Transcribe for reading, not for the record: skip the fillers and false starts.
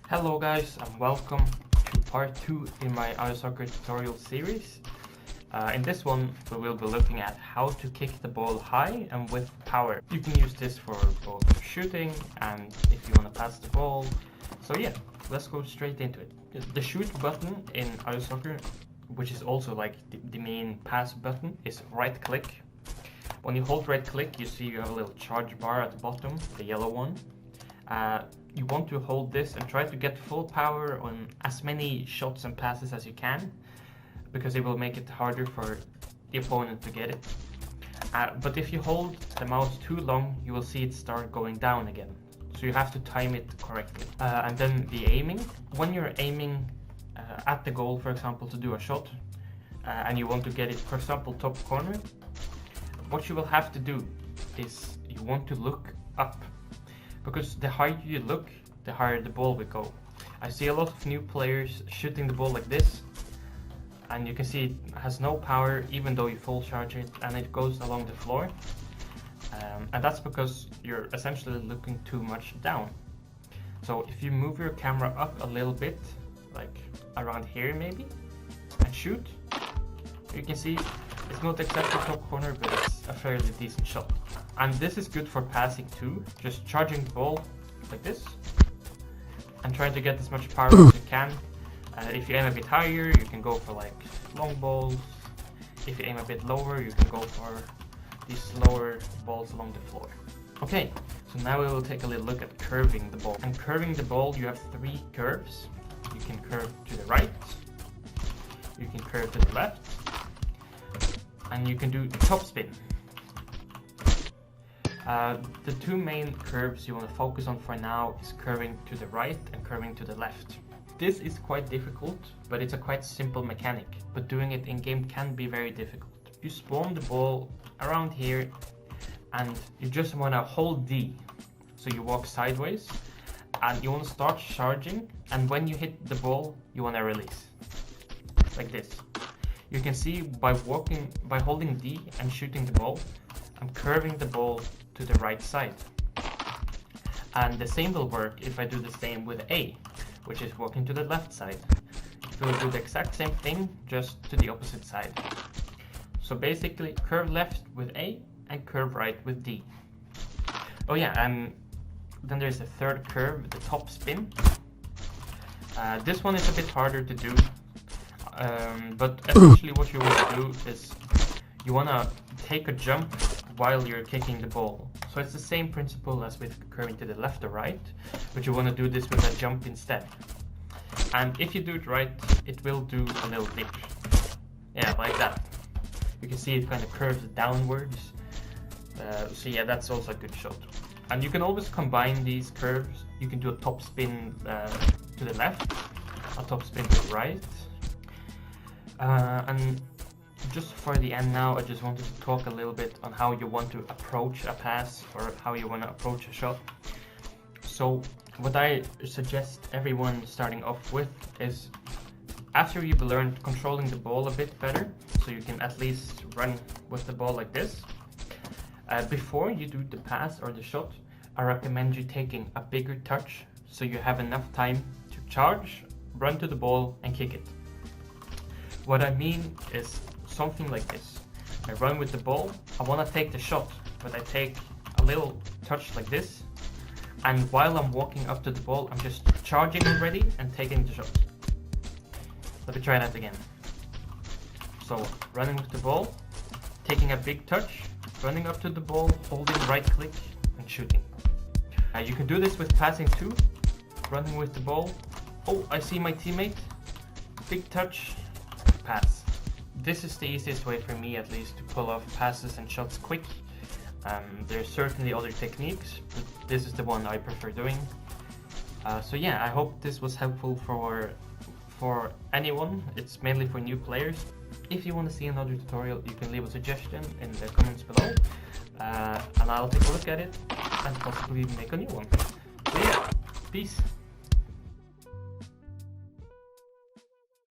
Hello guys and welcome to part 2 in my IOSoccer tutorial series. In this one we will be looking at how to kick the ball high and with power. You can use this for both shooting and if you want to pass the ball. So yeah, let's go straight into it. The shoot button in IOSoccer, which is also like the main pass button, is right click. When you hold right click you see you have a little charge bar at the bottom, the yellow one. You want to hold this and try to get full power on as many shots and passes as you can, because it will make it harder for the opponent to get it. But if you hold the mouse too long, you will see it start going down again. So you have to time it correctly. And then the aiming. When you're aiming at the goal, for example, to do a shot, and you want to get it, for example, top corner, what you will have to do is you want to look up. Because the higher you look, the higher the ball will go. I see a lot of new players shooting the ball like this, and you can see it has no power even though you full charge it, and it goes along the floor. And that's because you're essentially looking too much down. So if you move your camera up a little bit, like around here maybe, and shoot, you can see it's not exactly top corner, but it's a fairly decent shot. And this is good for passing too, just charging the ball like this and trying to get as much power as you can. If you aim a bit higher, you can go for like long balls. If you aim a bit lower, you can go for these slower balls along the floor. Okay, so now we will take a little look at curving the ball. And curving the ball, you have 3 curves. You can curve to the right, you can curve to the left, and you can do top spin. The 2 main curves you want to focus on for now is curving to the right and curving to the left. This is quite difficult, but it's a quite simple mechanic, but doing it in game can be very difficult. You spawn the ball around here and you just want to hold D, so you walk sideways and you want to start charging, and when you hit the ball you want to release like this. You can see by holding D and shooting the ball, I'm curving the ball to the right side. And the same will work if I do the same with A, which is walking to the left side. It will do the exact same thing, just to the opposite side. So basically curve left with A and curve right with D. Oh yeah, and then there's a 3rd curve, the top spin. This one is a bit harder to do, but essentially what you want to do is you want to take a jump while you're kicking the ball. So it's the same principle as with curving to the left or right, but you want to do this with a jump instead. And if you do it right, it will do a little dip. Yeah, like that. You can see it kind of curves downwards. So yeah, that's also a good shot. And you can always combine these curves. You can do a top spin to the left, a top spin to the right. And just for the end now, I just wanted to talk a little bit on how you want to approach a pass or how you want to approach a shot. So what I suggest everyone starting off with is, after you've learned controlling the ball a bit better, so you can at least run with the ball like this, before you do the pass or the shot, I recommend you taking a bigger touch so you have enough time to charge, run to the ball and kick it. What I mean is something like this. I run with the ball, I want to take the shot, but I take a little touch like this, and while I'm walking up to the ball, I'm just charging already and taking the shot. Let me try that again. So, running with the ball, taking a big touch, running up to the ball, holding right click and shooting. You can do this with passing too, running with the ball. Oh, I see my teammate. Big touch, pass. This is the easiest way for me, at least, to pull off passes and shots quick. There's certainly other techniques, but this is the one I prefer doing. So yeah, I hope this was helpful for anyone. It's mainly for new players. If you want to see another tutorial, you can leave a suggestion in the comments below, and I'll take a look at it and possibly make a new one. So yeah, peace.